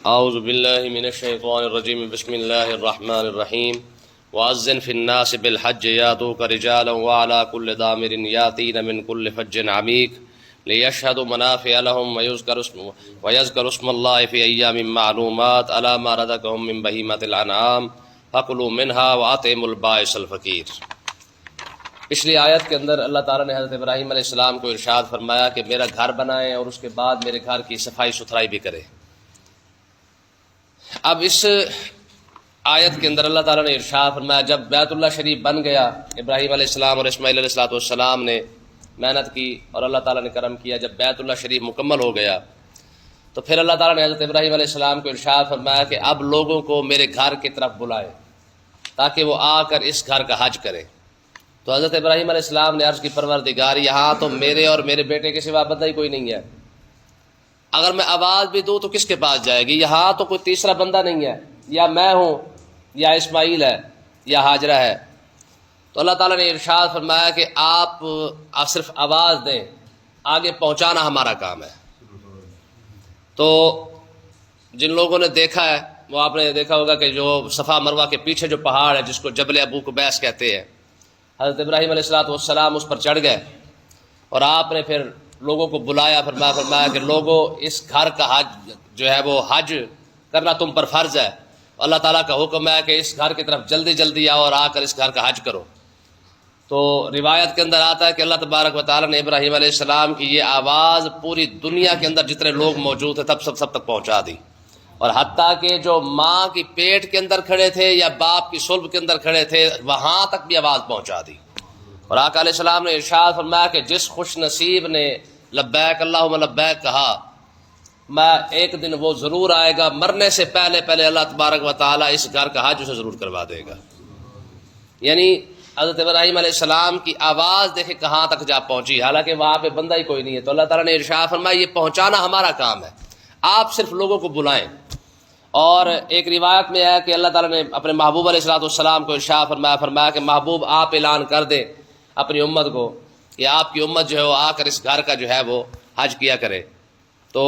اعوذ باللہ من الشیطان الرجیم بسم اللہ الرحمن الرحیم وأذن فی الناس بالحج یاتوک رجالا وعلی کل ضامر یاتین من کل فج عمیق لیشهدوا منافع لهم ویذکروا اسم اللہ فی ایام معلومات علی ما رزقهم من بہیمۃ الانعام فکلوا منها واطعموا البائس الفقیر۔ پچھلی آیت کے اندر اللہ تعالیٰ نے حضرت ابراہیم علیہ السلام کو ارشاد فرمایا کہ میرا گھر بنائیں اور اس کے بعد میرے گھر کی صفائی ستھرائی بھی کرے۔ اب اس آیت کے اندر اللہ تعالیٰ نے ارشاد فرمایا جب بیت اللہ شریف بن گیا، ابراہیم علیہ السلام اور اسماعیل علیہ السلام نے محنت کی اور اللہ تعالیٰ نے کرم کیا، جب بیت اللہ شریف مکمل ہو گیا تو پھر اللہ تعالیٰ نے حضرت ابراہیم علیہ السلام کو ارشاد فرمایا کہ اب لوگوں کو میرے گھر کی طرف بلائے تاکہ وہ آ کر اس گھر کا حج کریں۔ تو حضرت ابراہیم علیہ السلام نے عرض کی پروردگار یہاں تو میرے اور میرے بیٹے کے سوا بندہ ہی کوئی نہیں ہے، اگر میں آواز بھی دوں تو کس کے پاس جائے گی؟ یہاں تو کوئی تیسرا بندہ نہیں ہے، یا میں ہوں یا اسماعیل ہے یا ہاجرہ ہے۔ تو اللہ تعالیٰ نے ارشاد فرمایا کہ آپ صرف آواز دیں، آگے پہنچانا ہمارا کام ہے۔ تو جن لوگوں نے دیکھا ہے وہ آپ نے دیکھا ہوگا کہ جو صفا مروہ کے پیچھے جو پہاڑ ہے جس کو جبل ابو قبیس کہتے ہیں، حضرت ابراہیم علیہ السلام اس پر چڑھ گئے اور آپ نے پھر لوگوں کو بلایا، فرمایا کہ لوگوں اس گھر کا حج جو ہے وہ حج کرنا تم پر فرض ہے، اللہ تعالیٰ کا حکم ہے کہ اس گھر کی طرف جلدی جلدی آؤ اور آ کر اس گھر کا حج کرو۔ تو روایت کے اندر آتا ہے کہ اللہ تبارک و تعالیٰ نے ابراہیم علیہ السلام کی یہ آواز پوری دنیا کے اندر جتنے لوگ موجود تھے سب تک پہنچا دی، اور حتیٰ کہ جو ماں کی پیٹ کے اندر کھڑے تھے یا باپ کی صلب کے اندر کھڑے تھے وہاں تک بھی آواز پہنچا دی۔ اور آقا علیہ السلام نے ارشاد فرمایا کہ جس خوش نصیب نے لبیک اللہم لبیک کہا، میں ایک دن وہ ضرور آئے گا، مرنے سے پہلے اللہ تبارک و تعالیٰ اس گھر کا حج اسے ضرور کروا دے گا۔ یعنی حضرت ابراہیم علیہ السلام کی آواز دیکھے کہاں تک جا پہنچی، حالانکہ وہاں پہ بندہ ہی کوئی نہیں ہے۔ تو اللہ تعالیٰ نے ارشاد فرمایا یہ پہنچانا ہمارا کام ہے، آپ صرف لوگوں کو بلائیں۔ اور ایک روایت میں ہے کہ اللہ تعالیٰ نے اپنے محبوب علیہ السلام کو ارشاد فرمایا کہ محبوب آپ اعلان کر دیں اپنی امت کو کہ آپ کی امت جو ہے وہ آ کر اس گھر کا جو ہے وہ حج کیا کرے۔ تو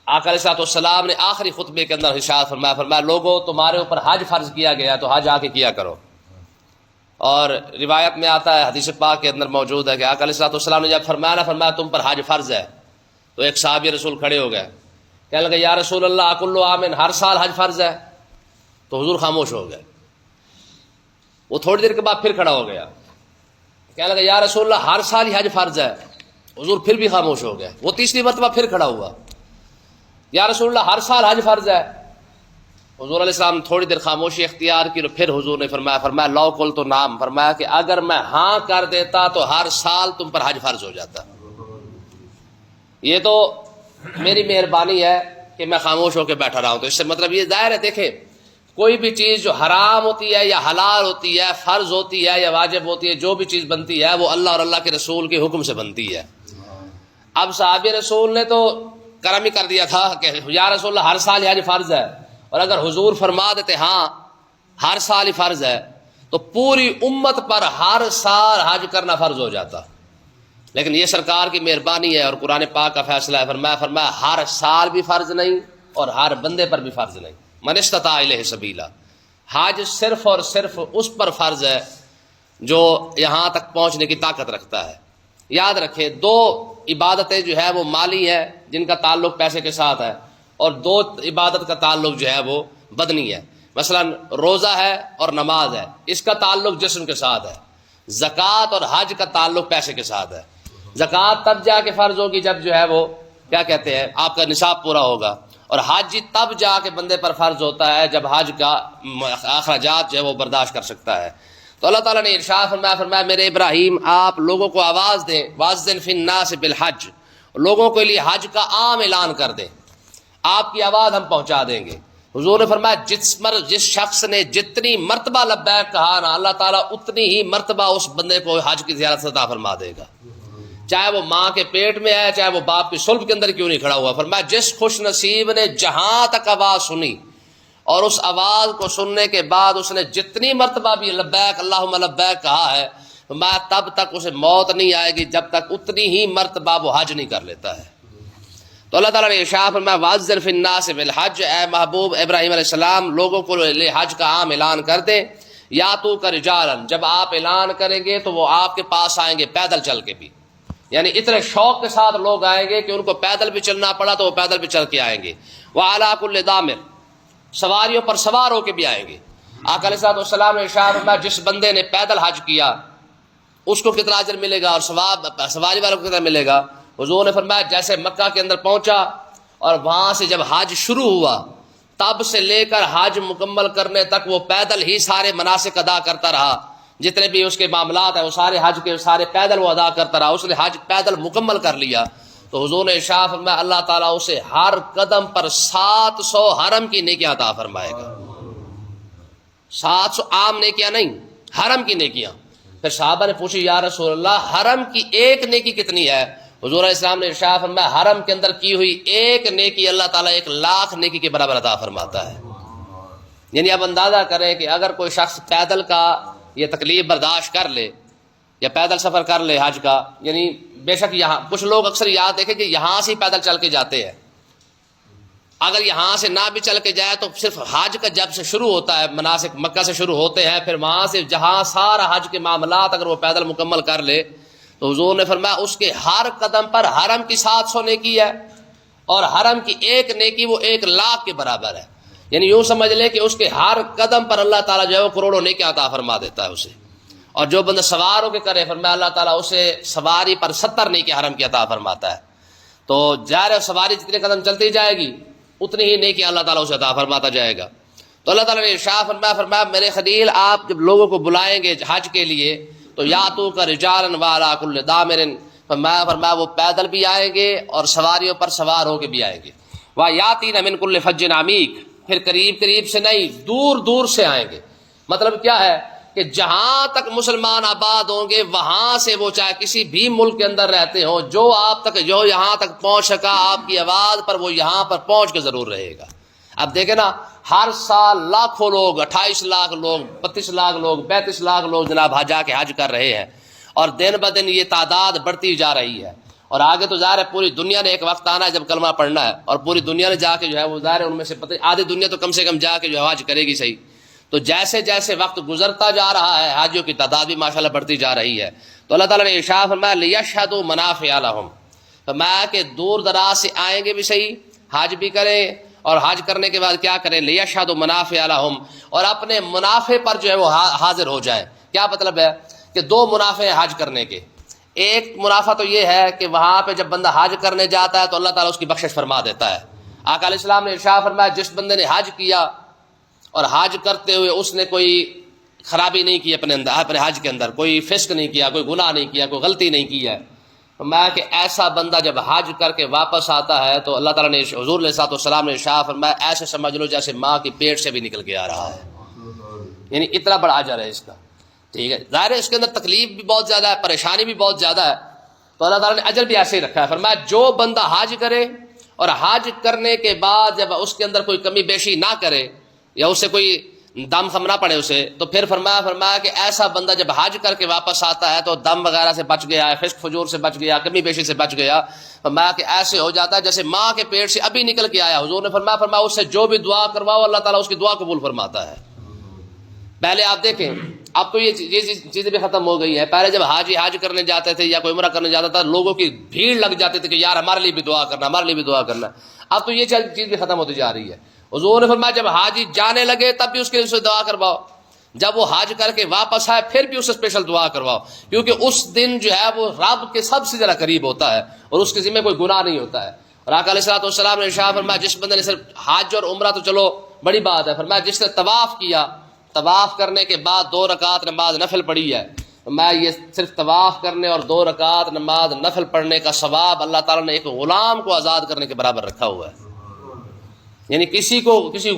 آقا علیہ السلام نے آخری خطبے کے اندر ارشاد فرمایا لوگوں تمہارے اوپر حج فرض کیا گیا تو حج آ کے کیا کرو۔ اور روایت میں آتا ہے، حدیث پاک کے اندر موجود ہے کہ آقا علیہ السلام نے جب فرمایا تم پر حج فرض ہے تو ایک صحابی رسول کھڑے ہو گئے، کہنے لگے یا رسول اللہ کل عام، ہر سال حج فرض ہے؟ تو حضور خاموش ہو گئے۔ وہ تھوڑی دیر کے بعد پھر کھڑا ہو گیا، کہنے لگا یا رسول اللہ ہر سال ہی حج فرض ہے؟ حضور پھر بھی خاموش ہو گئے۔ وہ تیسری مرتبہ پھر کھڑا ہوا، یا رسول اللہ ہر سال حج فرض ہے؟ حضور علیہ السلام نے تھوڑی دیر خاموشی اختیار کی، پھر حضور نے فرمایا لو قلت نعم، فرمایا کہ اگر میں ہاں کر دیتا تو ہر سال تم پر حج فرض ہو جاتا۔ یہ تو میری مہربانی ہے کہ میں خاموش ہو کے بیٹھا رہا ہوں۔ تو اس سے مطلب یہ ظاہر ہے، دیکھیں کوئی بھی چیز جو حرام ہوتی ہے یا حلال ہوتی ہے، فرض ہوتی ہے یا واجب ہوتی ہے، جو بھی چیز بنتی ہے وہ اللہ اور اللہ کے رسول کے حکم سے بنتی ہے۔ اب صحابی رسول نے تو کرم ہی کر دیا تھا کہ یا رسول اللہ ہر سال حج فرض ہے، اور اگر حضور فرما دیتے ہاں ہر سال ہی فرض ہے تو پوری امت پر ہر سال حج کرنا فرض ہو جاتا۔ لیکن یہ سرکار کی مہربانی ہے اور قرآن پاک کا فیصلہ ہے، فرمایا ہر سال بھی فرض نہیں اور ہر بندے پر بھی فرض نہیں، من استطاع الیہ سبیلا۔ حج صرف اور صرف اس پر فرض ہے جو یہاں تک پہنچنے کی طاقت رکھتا ہے۔ یاد رکھیں دو عبادتیں جو ہے وہ مالی ہے جن کا تعلق پیسے کے ساتھ ہے، اور دو عبادت کا تعلق جو ہے وہ بدنی ہے۔ مثلا روزہ ہے اور نماز ہے، اس کا تعلق جسم کے ساتھ ہے۔ زکوٰۃ اور حج کا تعلق پیسے کے ساتھ ہے۔ زکوٰۃ تب جا کے فرض ہوگی جب جو ہے وہ کیا کہتے ہیں آپ کا نصاب پورا ہوگا، اور حج تب جا کے بندے پر فرض ہوتا ہے جب حج کا اخراجات جو ہے وہ برداشت کر سکتا ہے۔ تو اللہ تعالیٰ نے ارشاد فرمایا میرے ابراہیم آپ لوگوں کو آواز دیں، وَأَذِّن فِي النَّاسِ بِالْحَجِّ، لوگوں کے لیے حج کا عام اعلان کر دیں، آپ کی آواز ہم پہنچا دیں گے۔ حضور نے فرمایا جس شخص نے جتنی مرتبہ لبیک کہا نا، اللہ تعالیٰ اتنی ہی مرتبہ اس بندے کو حج کی زیارت عطا فرما دے گا، چاہے وہ ماں کے پیٹ میں ہے چاہے وہ باپ کی صلب کے اندر کیوں نہیں کھڑا ہوا۔ فرمایا جس خوش نصیب نے جہاں تک آواز سنی اور اس آواز کو سننے کے بعد اس نے جتنی مرتبہ بھی لبیک اللہم لبیک کہا ہے، فرمایا تب تک اسے موت نہیں آئے گی جب تک اتنی ہی مرتبہ وہ حج نہیں کر لیتا ہے۔ تو اللہ تعالیٰ نے ارشاد فرمایا وَأَذِّنْ فِي النَّاسِ بِالْحَجِّ، اے محبوب ابراہیم علیہ السلام لوگوں کو حج کا عام اعلان کر دیں، یاتوک رجالا، جب آپ اعلان کریں گے تو وہ آپ کے پاس آئیں گے پیدل چل کے بھی، یعنی اتنے شوق کے ساتھ لوگ آئیں گے کہ ان کو پیدل بھی چلنا پڑا تو وہ پیدل بھی چل کے آئیں گے، وَعَلَىٰ كُلِّ ضَامِرٍ، سواریوں پر سوار ہو کے بھی آئیں گے۔ آقا علیہ الصلوۃ والسلام نے ارشاد فرمایا جس بندے نے پیدل حج کیا اس کو کتنا اجر ملے گا اور ثواب سواری والوں کو کتنا ملے گا؟ حضور نے فرمایا جیسے مکہ کے اندر پہنچا اور وہاں سے جب حج شروع ہوا تب سے لے کر حج مکمل کرنے تک وہ پیدل ہی سارے مناسک ادا کرتا رہا، جتنے بھی اس کے معاملات ہیں وہ سارے حج کے سارے پیدل وہ ادا کرتا رہا، اس نے حج پیدل مکمل کر لیا تو حضور نے ارشاد فرمایا اللہ تعالیٰ اسے ہر قدم پر 700 حرم کی نیکیاں عطا فرمائے گا۔ 700 عام نیکیاں نہیں، حرم کی نیکیاں۔ پھر صحابہ نے پوچھی یا رسول اللہ حرم کی ایک نیکی کتنی ہے؟ حضور علیہ السلام نے ارشاد فرمایا حرم کے اندر کی ہوئی ایک نیکی اللہ تعالیٰ 1,00,000 نیکی کے برابر عطا فرماتا ہے۔ یعنی اب اندازہ کریں کہ اگر کوئی شخص پیدل کا یہ تکلیف برداشت کر لے یا پیدل سفر کر لے حج کا، یعنی بے شک یہاں کچھ لوگ اکثر یاد دیکھیں کہ یہاں سے پیدل چل کے جاتے ہیں، اگر یہاں سے نہ بھی چل کے جائے تو صرف حج کا جب سے شروع ہوتا ہے مناسک مکہ سے شروع ہوتے ہیں، پھر وہاں سے جہاں سارا حج کے معاملات اگر وہ پیدل مکمل کر لے تو حضور نے فرمایا اس کے ہر قدم پر حرم کی 700 نیکی ہے اور حرم کی ایک نیکی وہ 1,00,000 کے برابر ہے، یعنی یوں سمجھ لے کہ اس کے ہر قدم پر اللہ تعالیٰ جو ہے وہ کروڑوں نیکی عطا فرما دیتا ہے اسے۔ اور جو بندہ سوار ہو کے کرے فرمایا اللہ تعالیٰ اسے سواری پر 70 نیکی حرم کی عطا فرماتا ہے۔ تو ظاہر سواری جتنے قدم چلتی جائے گی اتنی ہی نیکی اللہ تعالیٰ اسے عطا فرماتا جائے گا۔ تو اللہ تعالیٰ نے ارشاد فرمایا میرے خلیل آپ جب لوگوں کو بلائیں گے حج کے لیے تو یاتوک رجالا وعلی کل ضامر، فرمایا وہ پیدل بھی آئیں گے اور سواریوں پر سوار ہو کے بھی آئیں گے، ویاتین من کل فج عمیق، پھر قریب قریب سے نہیں دور دور سے آئیں گے۔ مطلب کیا ہے کہ جہاں تک مسلمان آباد ہوں گے وہاں سے وہ چاہے کسی بھی ملک کے اندر رہتے ہوں جو آپ تک جو یہاں تک پہنچ سکا آپ کی آواز پر وہ یہاں پر پہنچ کے ضرور رہے گا۔ اب دیکھیں نا ہر سال لاکھوں لوگ 28 لاکھ لوگ 32 لاکھ لوگ 32 لاکھ لوگ جناب جا کے حج کر رہے ہیں اور دن بدن یہ تعداد بڑھتی جا رہی ہے، اور آگے تو ظاہر ہے پوری دنیا نے ایک وقت آنا ہے جب کلمہ پڑھنا ہے اور پوری دنیا نے جا کے جو ہے وہ ظاہر ہے ان میں سے آدھی دنیا تو کم سے کم جا کے جو ہے حج کرے گی صحیح۔ تو جیسے جیسے وقت گزرتا جا رہا ہے حاجیوں کی تعداد بھی ماشاءاللہ بڑھتی جا رہی ہے۔ تو اللہ تعالیٰ نے ارشاد فرمایا لیشہدوا منافع لہم، فرمایا کہ دور دراز سے آئیں گے بھی صحیح حج بھی کریں اور حج کرنے کے بعد کیا کریں لیشہدوا منافع لہم، اور اپنے منافع پر جو ہے وہ حاضر ہو جائیں۔ کیا مطلب ہے کہ 2 منافع ہیں حج کرنے کے۔ ایک منافع تو یہ ہے کہ وہاں پہ جب بندہ حج کرنے جاتا ہے تو اللہ تعالیٰ اس کی بخشش فرما دیتا ہے۔ آقا علیہ السلام نے ارشاد فرمایا جس بندے نے حج کیا اور حج کرتے ہوئے اس نے کوئی خرابی نہیں کی اپنے حج کے اندر، کوئی فسق نہیں کیا، کوئی گناہ نہیں کیا، کوئی غلطی نہیں کی ہے، فرمایا کہ ایسا بندہ جب حج کر کے واپس آتا ہے تو اللہ تعالیٰ نے حضور علیہ الصلوۃ والسلام نے ارشاد فرمایا ایسے سمجھ لو جیسے ماں کی پیٹ سے بھی نکل کے آ رہا ہے، یعنی اتنا بڑا اجر ہے اس کا۔ ٹھیک ہے، ظاہر ہے اس کے اندر تکلیف بھی بہت زیادہ ہے، پریشانی بھی بہت زیادہ ہے، تو اللہ تعالیٰ نے اجر بھی ایسے ہی رکھا ہے۔ فرمایا جو بندہ حج کرے اور حج کرنے کے بعد جب اس کے اندر کوئی کمی بیشی نہ کرے یا اسے کوئی دم خم نہ پڑے اسے، تو پھر فرمایا کہ ایسا بندہ جب حج کر کے واپس آتا ہے تو دم وغیرہ سے بچ گیا ہے، فسق فجور سے بچ گیا، کمی بیشی سے بچ گیا، فرمایا کہ ایسے ہو جاتا ہے جیسے ماں کے پیٹ سے ابھی نکل کے آیا۔ حضور نے فرمایا اس سے جو بھی دعا کرواؤ اللہ تعالیٰ اس کی دعا قبول فرماتا ہے۔ پہلے آپ دیکھیں اب تو یہ چیزیں بھی ختم ہو گئی ہیں، پہلے جب حج کرنے جاتے تھے یا کوئی عمرہ کرنے جاتا تھا لوگوں کی بھیڑ لگ جاتی تھی کہ یار ہمارے لیے بھی دعا کرنا، ہمارے لیے بھی دعا کرنا۔ اب تو یہ چیز بھی ختم ہوتی جا رہی ہے۔ حضور نے فرمایا جب حاجی جانے لگے تب بھی اس کے لیے دعا کرواؤ، جب وہ حج کر کے واپس آئے پھر بھی اسے اسپیشل دعا کرواؤ، کیونکہ اس دن جو ہے وہ رب کے سب سے زیادہ قریب ہوتا ہے اور اس کے ذمہ کوئی گناہ نہیں ہوتا ہے۔ اور آقا علیہ الصلوۃ والسلام نے ارشاد فرمایا جس بندے نے صرف حج اور عمرہ تو چلو بڑی بات ہے، فرمایا جس نے طواف کیا، طواف کرنے کے بعد 2 رکعت نماز نفل پڑھی ہے، میں یہ صرف طواف کرنے اور 2 رکعت نماز نفل پڑھنے کا ثواب اللہ تعالیٰ نے ایک غلام کو آزاد کرنے کے برابر رکھا ہوا ہے۔ یعنی کسی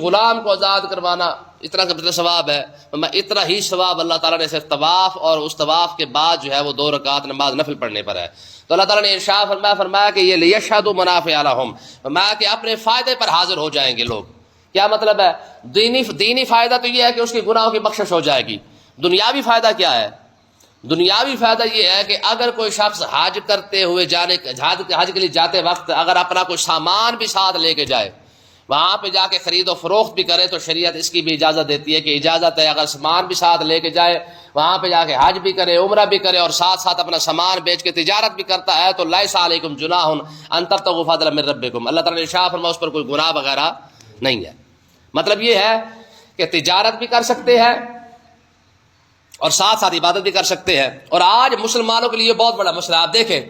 غلام کو آزاد کروانا اتنا کا ثواب ہے، میں اتنا ہی ثواب اللہ تعالیٰ نے صرف طواف اور اس طواف کے بعد جو ہے وہ 2 رکعت نماز نفل پڑھنے پر ہے۔ تو اللہ تعالیٰ نے ارشاد فرمایا کہ یہ لیشہدوا منافع لہم، فرمایا کہ اپنے فائدے پر حاضر ہو جائیں گے لوگ۔ کیا مطلب ہے؟ دینی فائدہ تو یہ ہے کہ اس کے گناہوں کی بخشش ہو جائے گی۔ دنیاوی فائدہ کیا ہے؟ دنیاوی فائدہ یہ ہے کہ اگر کوئی شخص حج کرتے ہوئے حج کے لیے جاتے وقت اگر اپنا کوئی سامان بھی ساتھ لے کے جائے، وہاں پہ جا کے خرید و فروخت بھی کرے، تو شریعت اس کی بھی اجازت دیتی ہے کہ اجازت ہے اگر سامان بھی ساتھ لے کے جائے، وہاں پہ جا کے حج بھی کرے، عمرہ بھی کرے، اور ساتھ ساتھ اپنا سامان بیچ کے تجارت بھی کرتا ہے، تو لیس علیکم جناح ان تبتغوا فضلا من ربکم، اللہ تعالیٰ نے ارشاد فرمایا اس پر کوئی گناہ وغیرہ نہیں ہے۔ مطلب یہ ہے کہ تجارت بھی کر سکتے ہیں اور ساتھ ساتھ عبادت بھی کر سکتے ہیں۔ اور آج مسلمانوں کے لیے بہت بڑا مسئلہ، آپ دیکھیں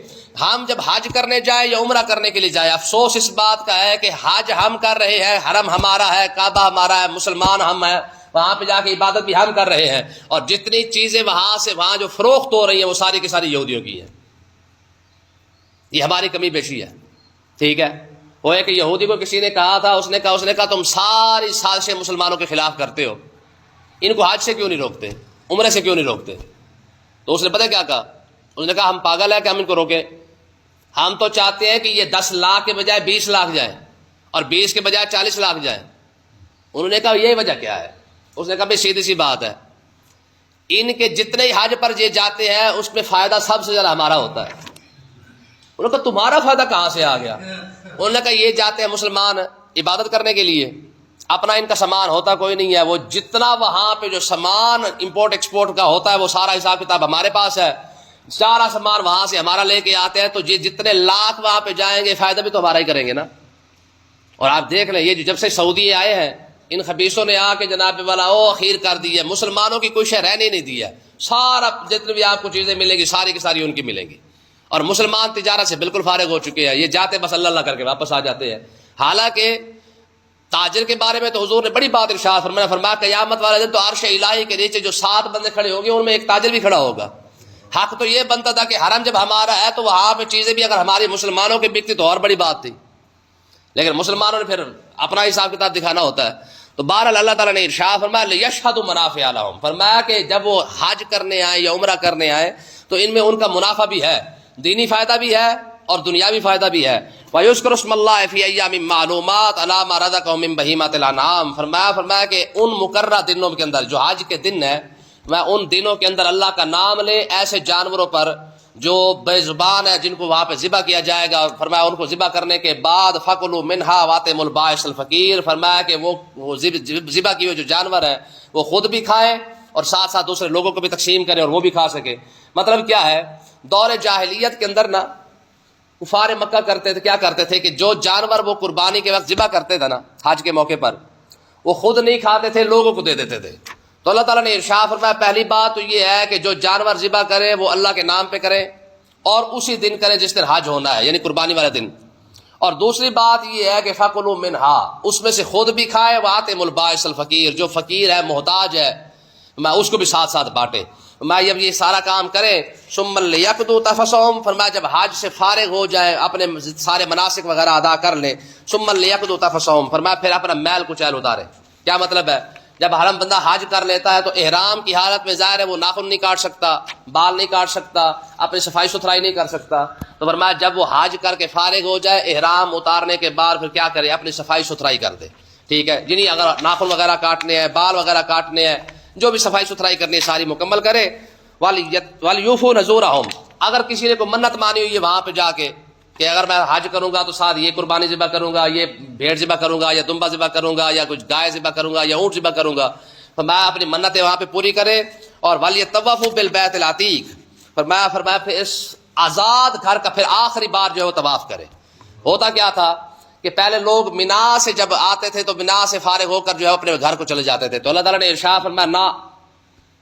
ہم جب حج کرنے جائیں یا عمرہ کرنے کے لیے جائیں، افسوس اس بات کا ہے کہ حج ہم کر رہے ہیں، حرم ہمارا ہے، کعبہ ہمارا ہے، مسلمان ہم ہیں، وہاں پہ جا کے عبادت بھی ہم کر رہے ہیں، اور جتنی چیزیں وہاں سے وہاں جو فروخت ہو رہی ہیں وہ ساری کی ساری یہودیوں کی ہیں۔ یہ ہماری کمی بیشی ہے، ٹھیک ہے۔ وہ ہے کہ یہودی کو کسی نے کہا تھا، اس نے کہا تم ساری سازشیں مسلمانوں کے خلاف کرتے ہو، ان کو حج سے کیوں نہیں روکتے، عمرے سے کیوں نہیں روکتے؟ تو اس نے پتہ کیا کہا؟ اس نے کہا ہم پاگل ہیں کہ ہم ان کو روکیں؟ ہم تو چاہتے ہیں کہ یہ 10 لاکھ کے بجائے 20 لاکھ جائیں اور 20 کے بجائے 40 لاکھ جائیں۔ انہوں نے کہا یہی وجہ کیا ہے؟ اس نے کہا بھائی سیدھی سی بات ہے، ان کے جتنے حج پر یہ جاتے ہیں اس میں فائدہ سب سے زیادہ ہمارا ہوتا ہے۔ انہوں نے کہا تمہارا فائدہ کہاں سے آ گیا؟ انہوں نے کہا یہ جاتے ہیں مسلمان عبادت کرنے کے لیے، اپنا ان کا سامان ہوتا کوئی نہیں ہے، وہ جتنا وہاں پہ جو سامان امپورٹ ایکسپورٹ کا ہوتا ہے وہ سارا حساب کتاب ہمارے پاس ہے، سارا سامان وہاں سے ہمارا لے کے آتے ہیں، تو یہ جتنے لاکھ وہاں پہ جائیں گے فائدہ بھی تو ہمارا ہی کریں گے نا۔ اور آپ دیکھ لیں یہ جب سے سعودی آئے ہیں ان خبیثوں نے آ کے جناب والا اخیر کر دی ہے، مسلمانوں کی کوئی شے رہنے نہیں دی ہے، سارا جتنے بھی آپ کو چیزیں ملیں گی ساری کی ساری ان کی ملیں گی، اور مسلمان تجارت سے بالکل فارغ ہو چکے ہیں، یہ جاتے بس اللہ کر کے واپس آ جاتے ہیں۔ حالانکہ تاجر کے بارے میں تو حضور نے بڑی بات ارشاد فرمایا قیامت والے دن تو عرش الہی کے نیچے جو 7 بندے کھڑے ہوں گے ان میں ایک تاجر بھی کھڑا ہوگا۔ حق تو یہ بنتا تھا کہ حرم جب ہمارا ہے تو وہاں پہ چیزیں بھی اگر ہماری مسلمانوں کی بکتی تو اور بڑی بات تھی، لیکن مسلمانوں نے پھر اپنا حساب کتاب دکھانا ہوتا ہے۔ تو بہرحال اللہ تعالیٰ نے ارشاد فرمایا لیشہدوا منافع لہم، فرمایا کہ جب وہ حج کرنے آئے یا عمرہ کرنے آئے تو ان میں ان کا منافع بھی ہے، دینی فائدہ بھی ہے اور دنیاوی فائدہ بھی ہے۔ وَيُذْكَرُ اسْمَ اللَّهِ فِي أَيَّامٍ مَّعْلُومَاتٍ عَلَىٰ مَا رَزَقَهُم مِّن بَهِيمَةِ الْأَنْعَامِ، فرمایا کہ ان مقررہ دنوں کے اندر جو حج کے دن ہے، میں ان دنوں کے اندر اللہ کا نام لے ایسے جانوروں پر جو بے زبان ہے جن کو وہاں پہ ذبح کیا جائے گا، فرمایا ان کو ذبح کرنے کے بعد فَكُلُوا مِنْهَا وَأَطْعِمُوا الْبَائِسَ الْفَقِيرَ، فرمایا کہ وہ ذبح کیے ہوئے جو جانور ہیں وہ خود بھی کھائیں اور ساتھ ساتھ دوسرے لوگوں کو بھی تقسیم کریں اور وہ بھی کھا سکے۔ مطلب کیا ہے، دور جاہلیت کے اندر نا کفار مکہ کرتے تھے، کیا کرتے تھے کہ جو جانور وہ قربانی کے وقت ذبح کرتے تھے نا حج کے موقع پر، وہ خود نہیں کھاتے تھے، لوگوں کو دے دیتے تھے۔ تو اللہ تعالیٰ نے ارشاد فرمایا پہلی بات تو یہ ہے کہ جو جانور ذبح کرے وہ اللہ کے نام پہ کرے اور اسی دن کرے جس دن حج ہونا ہے، یعنی قربانی والے دن۔ اور دوسری بات یہ ہے کہ فَكُلُوا مِنْهَا، اس میں سے خود بھی کھائے، وَأَطْعِمُوا الْبَائِسَ الْفَقِيرَ، جو فقیر ہے محتاج ہے میں اس کو بھی ساتھ ساتھ بانٹے۔ میں جب یہ سارا کام کریں ثُمَّ لِيَقْضُوا تَفَثَهُمْ، فرمایا جب حج سے فارغ ہو جائیں اپنے سارے مناسک وغیرہ ادا کر لیں، ثُمَّ لِيَقْضُوا تَفَثَهُمْ، فرمایا پھر اپنا میل کچیل اتارے۔ کیا مطلب ہے، جب حرم بندہ حج کر لیتا ہے تو احرام کی حالت میں ظاہر ہے وہ ناخن نہیں کاٹ سکتا، بال نہیں کاٹ سکتا، اپنی صفائی ستھرائی نہیں کر سکتا، تو فرمایا جب وہ حج کر کے فارغ ہو جائے احرام اتارنے کے بعد پھر کیا کرے، اپنی صفائی ستھرائی کر دے، ٹھیک ہے، جنہیں اگر ناخن وغیرہ کاٹنے ہیں، بال وغیرہ کاٹنے ہیں، جو بھی صفائی ستھرائی کرنی ہے ساری مکمل کرے۔ وَلْيُوفُوا نَذُورَهُمْ، اگر کسی نے کوئی منت مانی ہوئی ہے وہاں پہ جا کے کہ اگر میں حج کروں گا تو ساتھ یہ قربانی ذبح کروں گا، یہ بھیڑ ذبح کروں گا، یا دمبا ذبح کروں گا، یا کچھ گائے ذبح کروں گا، یا اونٹ ذبح کروں گا، فرمایا اپنی منتیں وہاں پہ پوری کرے۔ اور وَلْيَطَّوَّفُوا بِالْبَيْتِ الْعَتِيقِ، فرمایا پھر اس آزاد گھر کا پھر آخری بار جو ہے وہ طواف کرے۔ ہوتا کیا تھا کہ پہلے لوگ منا سے جب آتے تھے تو منا سے فارغ ہو کر جو ہے اپنے گھر کو چلے جاتے تھے، تو اللہ تعالیٰ نے ارشاد فرمایا نہ،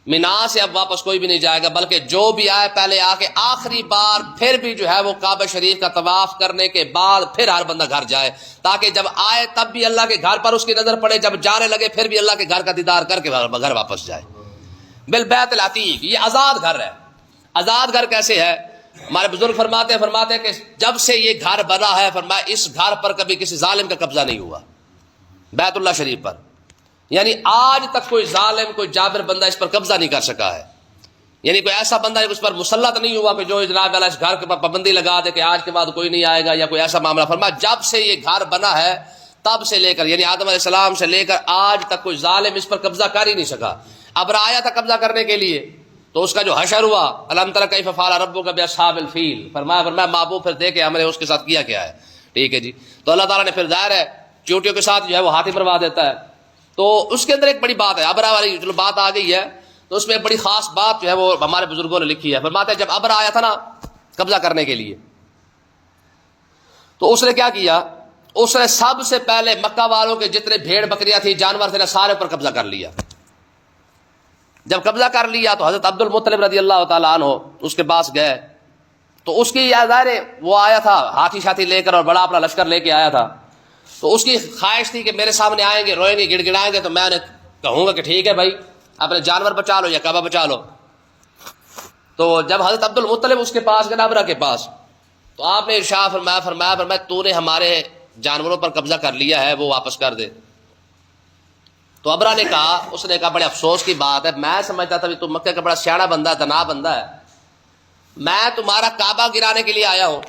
منا سے اب واپس کوئی بھی نہیں جائے گا، بلکہ جو بھی آئے پہلے آ کے آخری بار پھر بھی جو ہے وہ کعبہ شریف کا طواف کرنے کے بعد پھر ہر بندہ گھر جائے، تاکہ جب آئے تب بھی اللہ کے گھر پر اس کی نظر پڑے، جب جانے لگے پھر بھی اللہ کے گھر کا دیدار کر کے گھر واپس جائے۔ بالبیت العتیق، یہ آزاد گھر ہے۔ آزاد گھر کیسے ہے؟ ہمارے بزرگ فرماتے ہیں کہ جب سے یہ گھر بنا ہے فرمایا اس گھر پر کبھی کسی ظالم کا قبضہ نہیں ہوا، بیت اللہ شریف پر، یعنی آج تک کوئی ظالم کوئی جابر بندہ اس پر قبضہ نہیں کر سکا ہے، یعنی کوئی ایسا بندہ اس پر مسلط نہیں ہوا کہ جو جناب والا اس گھر کے پر پابندی لگا دے کہ آج کے بعد کوئی نہیں آئے گا یا کوئی ایسا معاملہ۔ فرمایا جب سے یہ گھر بنا ہے تب سے لے کر، یعنی آدم علیہ السلام سے لے کر آج تک کوئی ظالم اس پر قبضہ کر ہی نہیں سکا۔ ابرا آیا تھا قبضہ کرنے کے لیے، تو اس کا جو حشر ہوا الم تر کیف فعل ربک باصحاب الفیل، فرمایا محبوب پھر دیکھے ہم نے اس کے ساتھ کیا کیا ہے. ٹھیک ہے جی. تو اللہ تعالیٰ نے پھر ظاہر ہے چوٹیوں کے ساتھ جو ہے وہ ہاتھی مروا دیتا ہے. تو اس کے اندر ایک بڑی بات ہے، ابرا والی جو بات آ گئی ہے تو اس میں ایک بڑی خاص بات جو ہے وہ ہمارے بزرگوں نے لکھی ہے. فرماتے ہیں جب ابرا آیا تھا نا قبضہ کرنے کے لیے، تو اس نے کیا کیا، اس نے سب سے پہلے مکہ والوں کے جتنے بھیڑ بکریاں تھی جانور تھے سارے پر قبضہ کر لیا. جب قبضہ کر لیا تو حضرت عبد المطلب رضی اللہ تعالیٰ عنہ اس کے پاس گئے. تو اس کی ظاہر وہ آیا تھا ہاتھی شاتھی لے کر اور بڑا اپنا لشکر لے کے آیا تھا. تو اس کی خواہش تھی کہ میرے سامنے آئیں گے، روئیں گے، گڑ گڑائیں گے، تو میں انہیں کہوں گا کہ ٹھیک ہے بھائی اپنے جانور بچا لو یا کعبہ بچا لو. تو جب حضرت عبد المطلب اس کے پاس گئے ابرا کے پاس، تو آپ نے ارشاد فرمایا تو نے ہمارے جانوروں پر قبضہ کر لیا ہے، وہ واپس کر دے. تو ابرا نے کہا، اس نے کہا بڑے افسوس کی بات ہے، میں سمجھتا تھا تو مکہ کا بڑا سیاڑا بندہ ہے، دنا بندہ ہے، میں تمہارا کعبہ گرانے کے لیے آیا ہوں،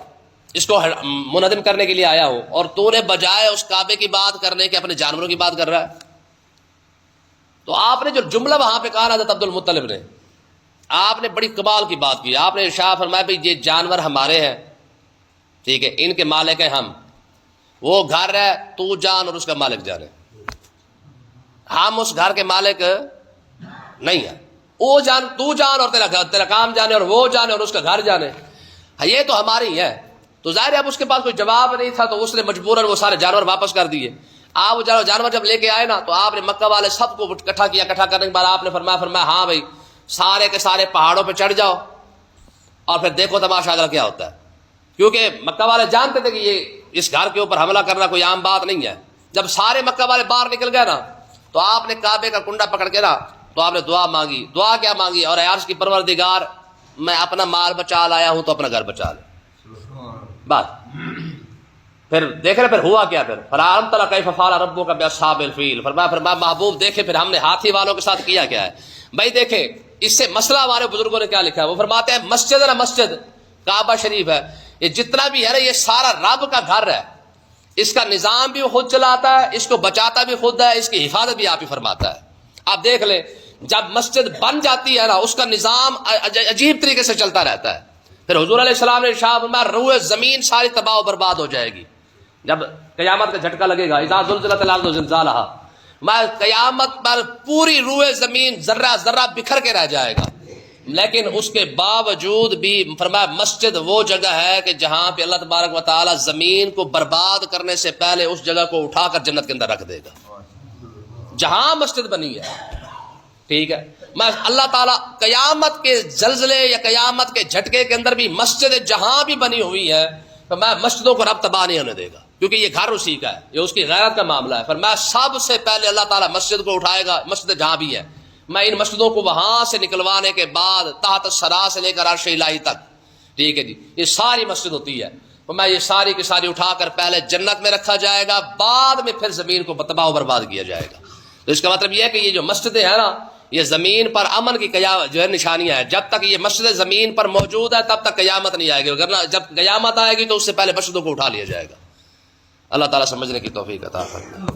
اس کو منہدم کرنے کے لیے آیا ہوں، اور تو نے بجائے اس کعبے کی بات کرنے کے اپنے جانوروں کی بات کر رہا ہے. تو آپ نے جو جملہ وہاں پہ کہا حضرت عبد المطلب نے، آپ نے بڑی کمال کی بات کی. آپ نے ارشاد فرمایا بھائی یہ جانور ہمارے ہیں، ٹھیک ہے، ان کے مالک ہیں ہم، وہ گھر ہے تو جان اور اس کا مالک جانے، ہم اس گھر کے مالک نہیں ہیں. وہ جان تو جان اور تیرا کام جانے، اور وہ جانے اور اس کا گھر جانے، یہ تو ہماری ہے. تو ظاہر ہے اب اس کے پاس کوئی جواب نہیں تھا، تو اس نے مجبوراً وہ سارے جانور واپس کر دیے. آپ وہ جانور جب لے کے آئے نا، تو آپ نے مکہ والے سب کو اکٹھا کیا. اکٹھا کرنے کے بعد آپ نے فرمایا ہاں بھائی سارے کے سارے پہاڑوں پہ چڑھ جاؤ اور پھر دیکھو تماشا اگر کیا ہوتا ہے. کیونکہ مکہ والے جانتے تھے کہ یہ اس گھر کے اوپر حملہ کرنا کوئی عام بات نہیں ہے. جب سارے مکہ والے باہر نکل گئے نا، تو آپ نے کعبے کا کنڈا پکڑ کے نا، تو آپ نے دعا مانگی. دعا کیا مانگی، اور اے عرش کی پروردگار میں اپنا مال بچا لایا ہوں تو اپنا گھر بچا لے. بات پھر دیکھ رہے پھر ہوا کیا، پھر فَلَمْ تَرَ كَيْفَ فَعَلَ رَبُّكَ بِأَصْحَابِ الْفِيلِ. فرمایا محبوب دیکھے پھر ہم نے ہاتھی والوں کے ساتھ کیا کیا ہے. بھائی دیکھیں اس سے مسئلہ ہمارے بزرگوں نے کیا لکھا ہے. وہ فرماتے ہیں مسجد ہے نا، مسجد کعبہ شریف ہے، یہ جتنا بھی ہے نا یہ سارا رب کا گھر ہے. اس کا نظام بھی خود چلاتا ہے، اس کو بچاتا بھی خود ہے، اس کی حفاظت بھی آپ ہی فرماتا ہے. آپ دیکھ لیں جب مسجد بن جاتی ہے نا، اس کا نظام عجیب طریقے سے چلتا رہتا ہے. پھر حضور علیہ السلام نے ارشاد فرمایا روح زمین ساری تباہ و برباد ہو جائے گی جب قیامت کا جھٹکا لگے گا. اذا زلزلت الارض زلزالها، میں قیامت پر پوری روح زمین ذرہ ذرہ بکھر کے رہ جائے گا. لیکن اس کے باوجود بھی فرمایا مسجد وہ جگہ ہے کہ جہاں پہ اللہ تبارک و تعالی زمین کو برباد کرنے سے پہلے اس جگہ کو اٹھا کر جنت کے اندر رکھ دے گا جہاں مسجد بنی ہے. ٹھیک ہے، میں اللہ تعالیٰ قیامت کے زلزلے یا قیامت کے جھٹکے کے اندر بھی مسجد جہاں بھی بنی ہوئی ہے تو میں مسجدوں کو رب تباہ نہیں ہونے دے گا، کیونکہ یہ گھر اسی کا ہے، یہ اس کی غیرت کا معاملہ ہے. میں سب سے پہلے اللہ تعالیٰ مسجد کو اٹھائے گا، مسجد جہاں بھی ہے میں ان مسجدوں کو وہاں سے نکلوانے کے بعد تحت الثری سے لے کر عرش الہی تک، ٹھیک ہے جی، یہ ساری مسجد ہوتی ہے، تو میں یہ ساری کی ساری اٹھا کر پہلے جنت میں رکھا جائے گا، بعد میں پھر زمین کو تباہ و برباد کیا جائے گا. تو اس کا مطلب یہ ہے کہ یہ جو مسجدیں ہیں نا، یہ زمین پر امن کی جو ہے نشانیاں ہیں. جب تک یہ مسجد زمین پر موجود ہے تب تک قیامت نہیں آئے گی، ورنہ جب قیامت آئے گی تو اس سے پہلے مسجدوں کو اٹھا لیا جائے گا. اللہ تعالیٰ سمجھنے کی توفیق عطا فرمائے.